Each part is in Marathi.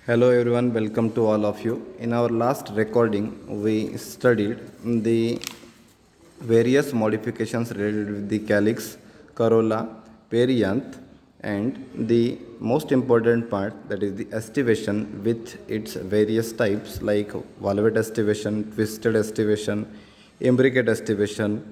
Hello everyone, welcome to all of you. In our last recording, we studied the various modifications related with the calyx, corolla, perianth, and the most important part, that is the estivation with its various types like valvate estivation, twisted estivation, imbricate estivation,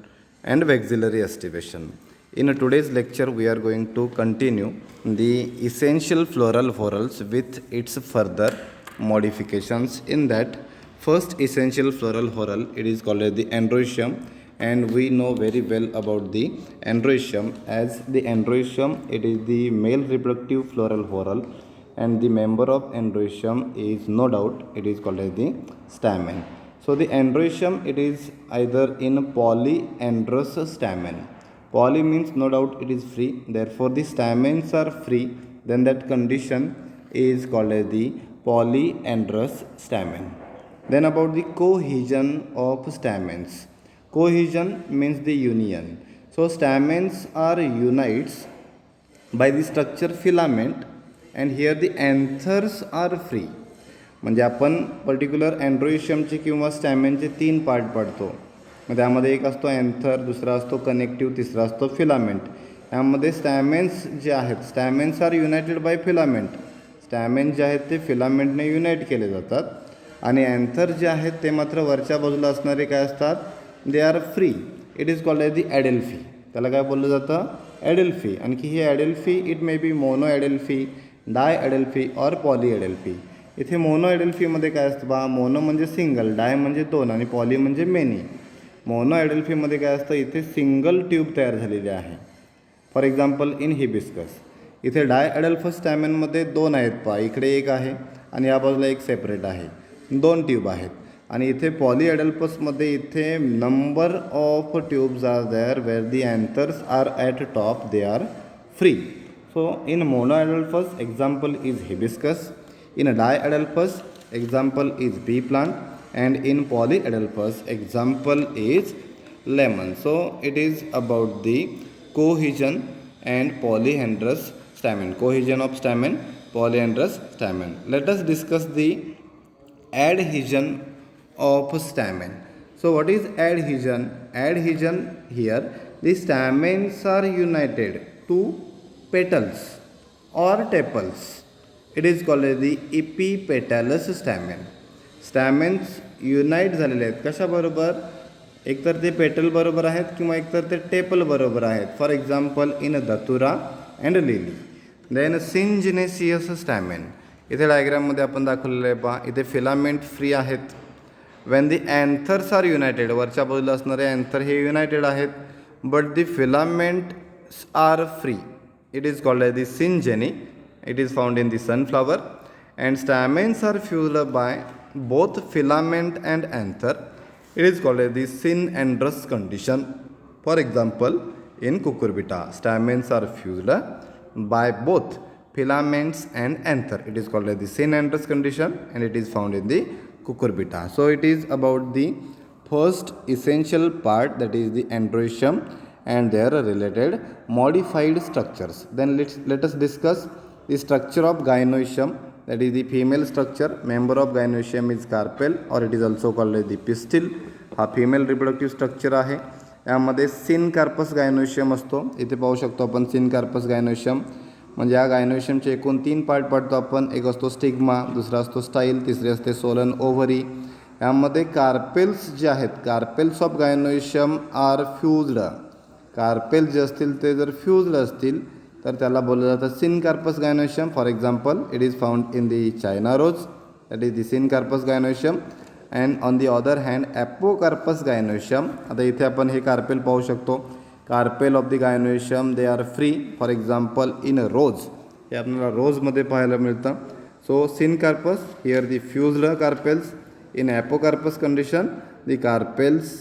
and vexillary estivation. In today's lecture, we are going to continue the essential floral whorls with its further modifications. In that, first essential floral whorl, it is called as the androecium, and we know very well about the androecium. As the androecium, it is the male reproductive floral whorl, and the member of androecium is no doubt it is called as the stamen. So the androecium, it is either in polyandrous stamen. Poly means no doubt it is free, therefore the stamens are free, then that condition is called as the polyandrous stamen. Then about the cohesion of stamens. Cohesion means the union. So stamens are unites by the structure filament, and here the anthers are free. म्हणजे आपण पर्टिक्युलर अँड्रोइशियमचे किंवा स्टॅमेनचे 3 पार्ट पाडतो. मग त्यामध्ये एक असतो अँथर, दुसरा असतो कनेक्टिव्ह, तिसरा असतो फिलामेंट. यामध्ये स्टॅमेन्स जे आहेत, स्टॅमेन्स आर युनायटेड बाय फिलामेंट. स्टॅमेन्स जे आहेत ते फिलामेंटने युनाईट केले जातात, आणि अँथर जे आहेत ते मात्र वरच्या बाजूला असणारे काय असतात, they are free. It is called as the adelphy. त्याला काय बोललं जातं, ॲडेल्फी. आणखी ही ॲडेल्फी इट मे बी मोनो ॲडेल्फी, डाय ॲडेल्फी और पॉली ॲडेल्फी. इथे मोनो ॲडेल्फीमध्ये काय असतं बा, मोनो म्हणजे सिंगल, डाय म्हणजे 2 आणि पॉली म्हणजे मेनी. मोनो ॲडेल्फीमध्ये काय असतं, इथे सिंगल ट्यूब तयार झालेली आहे. फॉर एक्झाम्पल इन हिबिस्कस इथे डाय ॲडेल्फस स्टॅमेनमध्ये 2 आहेत पहा, इकडे एक आहे आणि या बाजूला एक सेपरेट आहे, 2 ट्यूब आहेत. आणि इथे पॉली ॲडेल्फसमध्ये इथे number of tubes are there where the anthers are at top, they are free. So in monadelphous example is hibiscus, in a diadelphous example is pea plant, and in polyadelphous example is lemon. So it is about the cohesion and polyandrous stamen, cohesion of stamen, polyandrous stamen. Let us discuss the adhesion of stamen. So what is adhesion? Adhesion, here the stamens are united to petals or tepals. It is called the epipetalous stamen. Stamens unite झालेले आहेत कशाबरोबर, एकतर ते पेटल बरोबर आहेत किंवा एकतर ते टेपल बरोबर आहेत. For example in datura and lily. Then syngenesious stamen, इथे डायग्राममध्ये आपण दाखवलेलं आहे पहा, इथे फिलामेंट फ्री आहेत. When the anthers are united, वरच्या बाजूला असणारे अँथर हे युनायटेड आहेत, but the filaments are free. It is called the syngenesy. It is found in the sunflower, and stamens are fused by both filament and anther. It is called the synandrous condition. For example, in cucurbita, stamens are fused by both filaments and anther. It is called the synandrous condition, and it is found in the cucurbita. So it is about the first essential part, that is the androecium and their related modified structures. Then let us discuss the structure of gynoecium, that is the female structure. Member of gynoecium is carpel, or it is also called the pistil. हा फिमेल रिप्रोडक्टिव्ह स्ट्रक्चर आहे. यामध्ये सिनकार्पस गायनोशियम असतो. इथे पाहू शकतो आपण सिनकार्पस गायनोशियम. म्हणजे या गायनोशियमचे एकूण 3 पार्ट पाडतो आपण. एक असतो स्टिग्मा, दुसरा असतो स्टाईल, तिसरी असते सोलन ओव्हरी. यामध्ये कार्पेल्स जे आहेत, carpels of gynoecium are fused. Carpel जे असतील ते जर फ्यूज्ड असतील तर त्याला बोललं जातं syncarpous gynoecium. For example it is found in the China rose, that is the syncarpous gynoecium. And on the other hand apocarpous gynoecium. आता इथे आपण हे कार्पेल पाहू शकतो. Carpel of the gynoecium they are free. For example in rose, हे आपल्याला रोजमध्ये पाहायला मिळतं. So syncarpous, here the fused carpels. In apocarpous condition the carpels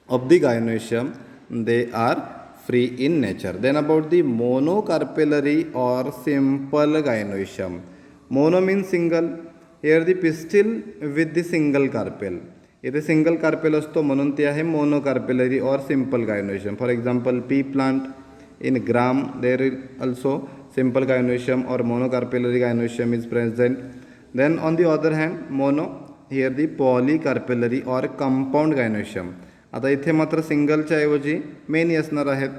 of the gynoecium they are free in nature. Then about the monocarpellary or simple gynoecium. Mono means single. Here the pistil with the single carpel. इथे सिंगल कार्पेल असतो म्हणून ते आहे मोनोकार्पेलरी और simple gynoecium. For example P plant in gram there is also simple gynoecium or monocarpellary gynoecium is present. Then on the other hand mono, here the polycarpellary or compound gynoecium. आता इथे मात्र सिंगलच्या ऐवजी मेनी असणार आहेत.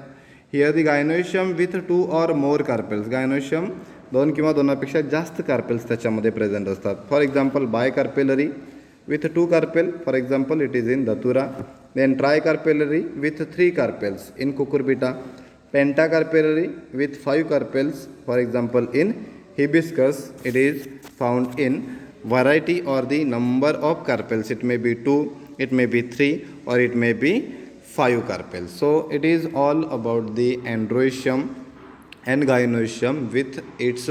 Here the gynoecium with 2 or more carpels. Gynoecium 2 किंवा 2पेक्षा जास्त कार्पेल्स त्याच्यामध्ये प्रेझेंट असतात. For example bicarpellary with 2 carpel, for example it is in datura. Then tricarpellary with 3 carpels in cucurbita. Pentacarpellary with 5 carpels, for example in hibiscus. It is found in variety or the number of carpels. It may be 2, it may be 3, or it may be 5 carpels. So it is all about the androecium and gynoecium with its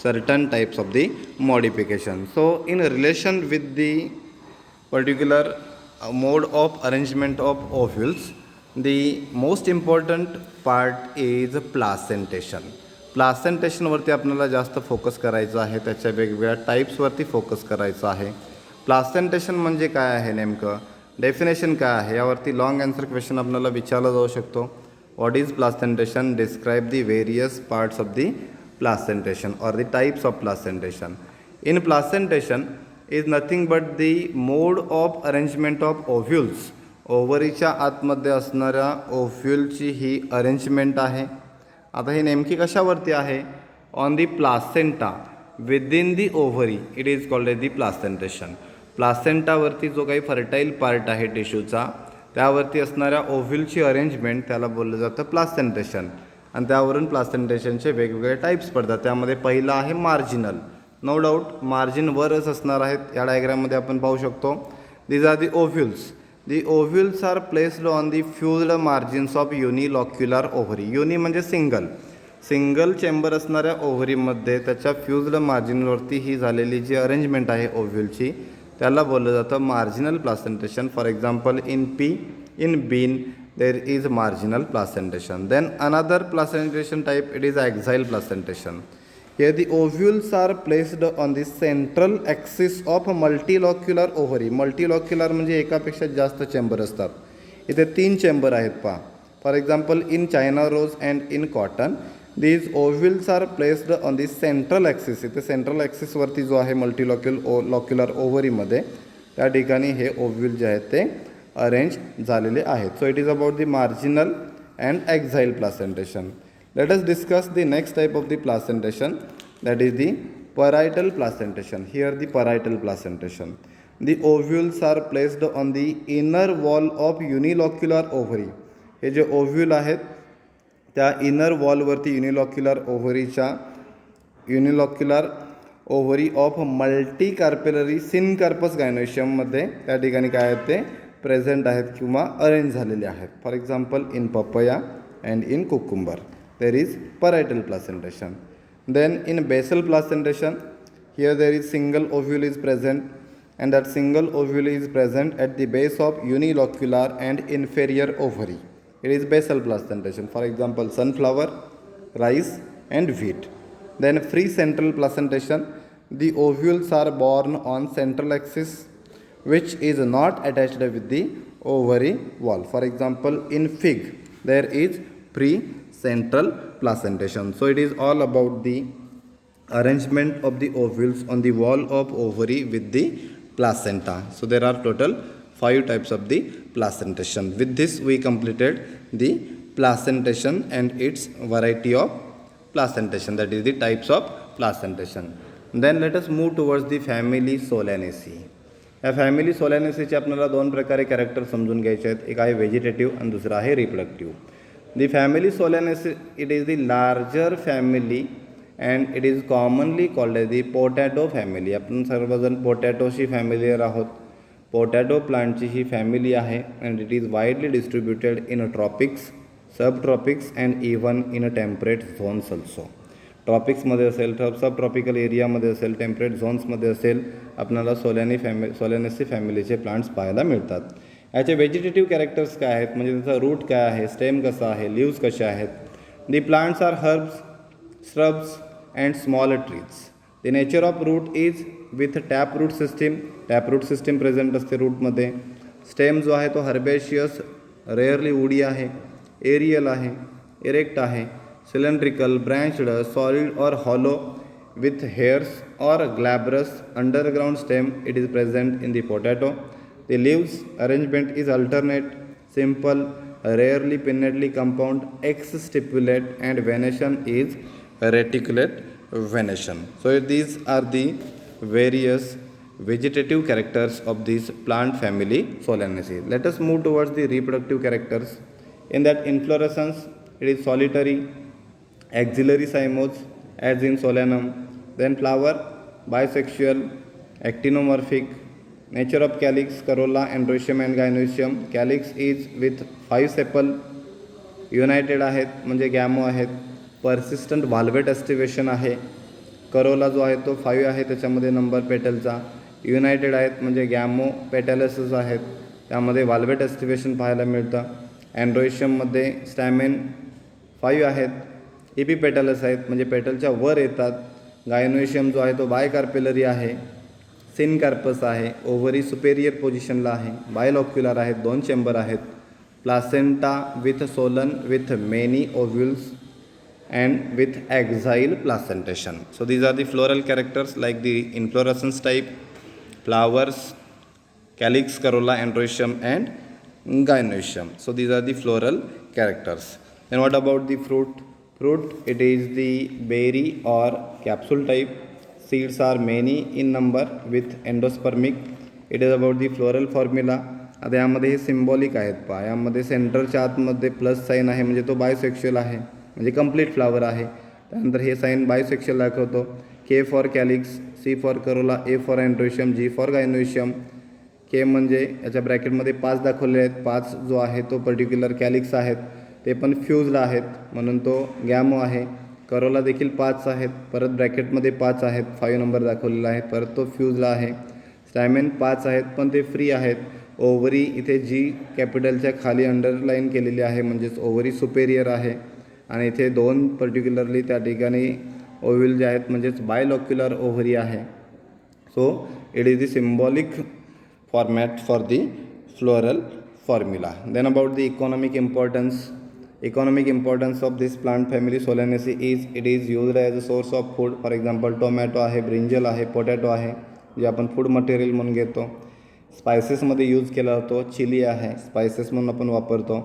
certain types of the modification. So in relation with the particular mode of arrangement of ovules, the most important part is placentation. प्लासेंटेशनवरती आपल्याला जास्त फोकस करायचं आहे, त्याच्या वेगवेगळ्या टाईप्सवरती फोकस करायचं आहे. प्लासेंटेशन म्हणजे काय आहे नेमकं, डेफिनेशन काय आहे, यावरती लॉंग आन्सर क्वेश्चन आपल्याला विचारला जाऊ शकतो. What is placentation, describe the various parts of the placentation और the types of placentation. In placentation is nothing but the mode of arrangement of ovules. ओव्हरीच्या आतमध्ये असणाऱ्या ओव्ह्यूलची ही अरेंजमेंट आहे. आता ही नेमकी कशावरती आहे, on the placenta within the ovary. It is called the placentation. प्लासेंटावरती जो काही फर्टाईल पार्ट आहे टिश्यूचा, त्यावरती असणाऱ्या ओव्ह्यूलची अरेंजमेंट त्याला बोललं जातं प्लासेंटेशन. आणि त्यावरून प्लासेंटेशनचे वेगवेगळे टाईप्स पडतात. त्यामध्ये पहिला आहे मार्जिनल. नो डाऊट मार्जिन वरच असणार आहेत. या डायग्राममध्ये आपण पाहू शकतो. These are the ovules. The ovules are placed on the fused margins of unilocular ovary. युनी म्हणजे सिंगल चेंबर असणाऱ्या ओव्हरीमध्ये त्याच्या फ्युज्ड मार्जिनवरती ही झालेली जी अरेंजमेंट आहे ओव्ह्यूलची, त्याला बोललं जातं marginal placentation. For example in bean there is marginal placentation. Then another placentation type, it is axile placentation. Here the ovules are placed on the central axis of multilocular ovary. मल्टीलॉक्युलर म्हणजे एकापेक्षा जास्त चेंबर असतात. इथे 3 चेंबर आहेत पहा. For example in China rose and in cotton these ovules are placed on the central axis. इथे सेंट्रल ॲक्सिसवरती जो आहे मल्टीलॉक्युलर ओव्हरीमध्ये, त्या ठिकाणी हे ओव्ह्यूल जे आहेत ते अरेंज झालेले आहेत. So it is about the marginal and axil placentation. Let us discuss the next type of the placentation, that is the parietal placentation. Here the parietal placentation. The ovules are placed on the inner wall of unilocular ovary. हे जे ओव्ह्यूल आहेत त्या इनर वॉलवरती unilocular ovary of multicarpellary syncarpous गायनोशियममध्ये त्या ठिकाणी काय आहेत ते प्रेझेंट आहेत किंवा अरेंज झालेले आहेत. For example in papaya and in cucumber there is parietal placentation. Then in basal placentation, here there is single ovule is present, and that single ovule is present at the base of unilocular and inferior ovary. It is basal placentation. For example, sunflower, rice and wheat. Then free central placentation, the ovules are born on central axis which is not attached with the ovary wall. For example, in fig there is pre-central placentation. So it is all about the arrangement of the ovules on the wall of ovary with the placenta. So there are total 5 types of the placentation. With this we completed the placentation and its variety of placentation, that is the types of placentation. Then let us move towards the family Solanaceae. या फॅमिली सोलॅनेसीचे आपल्याला 2 प्रकारे कॅरेक्टर समजून घ्यायचे आहेत. एक आहे व्हेजिटेटिव्ह आणि दुसरा आहे reproductive. The family Solanaceae, it is the larger family and it is commonly called as the potato family. आपण सर्वजण पोटॅटोशी फॅमिलियर आहोत. पोटॅटो प्लांटची ही फॅमिली आहे and it is widely distributed in tropics, subtropics and even in temperate zones also. ट्रॉपिक्समध्ये असेल, सब ट्रॉपिकल एरियामध्ये असेल, टेम्परेट झोन्समध्ये असेल, आपल्याला सोलॅनेसी फॅमिलीचे प्लांट्स पाहायला मिळतात. याचे व्हेजिटेटिव्ह कॅरेक्टर्स काय आहेत, म्हणजे त्यांचा रूट काय आहे, स्टेम कसा आहे, लिव्स कशा आहेत. The plants are herbs, shrubs and small trees. The nature of root is with tap root system present असते रूटमध्ये. स्टेम जो आहे तो हर्बेशियस, रेअरली वुडी आहे, एरियल आहे, इरेक्ट आहे, सिलेंड्रिकल, ब्रँच्ड, सॉलिड और hollow with hairs or glabrous underground stem. It is present in the potato. The leaves arrangement is alternate, simple, rarely pinnately compound, X-stipulate, and venation is reticulate venation. So these are the various vegetative characters of this plant family Solanaceae. Let us move towards the reproductive characters. In that inflorescence, it is solitary, axillary cymodes as in Solanum. Then flower, bisexual, actinomorphic. Nature of calyx, corolla, androecium and gynoecium. Calyx is with 5 sepal United आहेत म्हणजे गॅमो आहेत. पर्सिस्टंट व्हाल्वेट एस्टिवेशन आहे. करोला जो आहे तो 5 आहे, त्याच्यामध्ये नंबर पेटलचा. युनायटेड आहेत म्हणजे गॅमो पेटॅलसच आहेत, त्यामध्ये व्हाल्वेट एस्टिवेशन पाहायला मिळतं. अँड्रोइशियममध्ये स्टॅमेन 5 आहेत. इपी पेटॅलस आहेत म्हणजे पेटलच्या वर येतात. गायनोइशियम जो आहे तो बायकार्पेलरी आहे. सिनकार्पस आहे. ओव्हरी सुपेरियर पोझिशनला आहे. बायलॉक्युलर आहेत, 2 चेंबर आहेत. Placenta with solanum with many ovules and with axile placentation. So these are the floral characters like the inflorescence type, flowers, calyx, corolla, androecium and gynoecium. So these are the floral characters. Then what about the fruit? Fruit, it is the berry or capsule type. Seeds are many in number with endospermic. It is about the floral formula. आता यामध्ये हे सिम्बॉलिक आहेत पहा. यामध्ये सेंटरच्या आतमध्ये प्लस साईन आहे म्हणजे तो बायसेक्शुअल आहे, म्हणजे कंप्लीट फ्लावर आहे. त्यानंतर हे साईन बायसेक्शुअल दाखवतो. K for calyx, C for corolla, A for androecium, G for gynoecium. K म्हणजे याच्या ब्रॅकेटमध्ये 5 दाखवले आहेत. 5 जो आहे तो पर्टिक्युलर कॅलिक्स आहेत, ते पण फ्यूज्ड आहेत म्हणून तो गॅमो आहे. करोला देखील 5 आहेत, परत ब्रॅकेटमध्ये 5 आहेत, 5 नंबर दाखवलेला आहे, परत तो फ्यूजला आहे. स्टॅमेन 5 आहेत पण ते फ्री आहेत. ओव्हरी इथे जी कॅपिटलच्या खाली अंडरलाईन केलेली आहे म्हणजेच ओव्हरी सुपेरियर आहे. आणि इथे 2 पर्टिक्युलरली त्या ठिकाणी ओव्ह्यूल जे आहेत म्हणजेच बायलॉक्युलर ओव्हरी आहे. So it is the symbolic format for the floral formula. Then about the economic importance of this plant family solanaceae is it is used as a source of food. For example tomato आहे, ब्रिंजल आहे, पोटॅटो आहे, जे आपण फूड मटेरियल म्हणून घेतो. स्पायसेसमध्ये यूज केला जातो. चिली आहे, स्पायसेस म्हणून आपण वापरतो.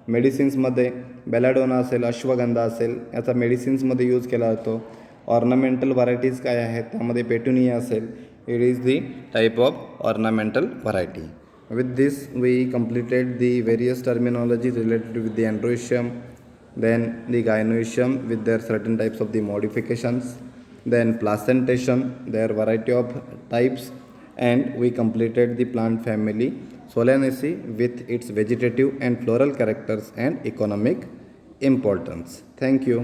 मेडिसिन्समध्ये बेलाडोना असेल, अश्वगंधा असेल, याचा मेडिसिन्समध्ये यूज केला जातो. ऑर्नामेंटल व्हरायटीज काय आहेत, त्यामध्ये पेटुनिया असेल. It is the type of ornamental variety. With this we completed the various terminology related with the androecium, then the gynoecium with their certain types of the modifications, then placentation, their variety of types, and we completed the plant family Solanaceae with its vegetative and floral characters and economic importance. Thank you.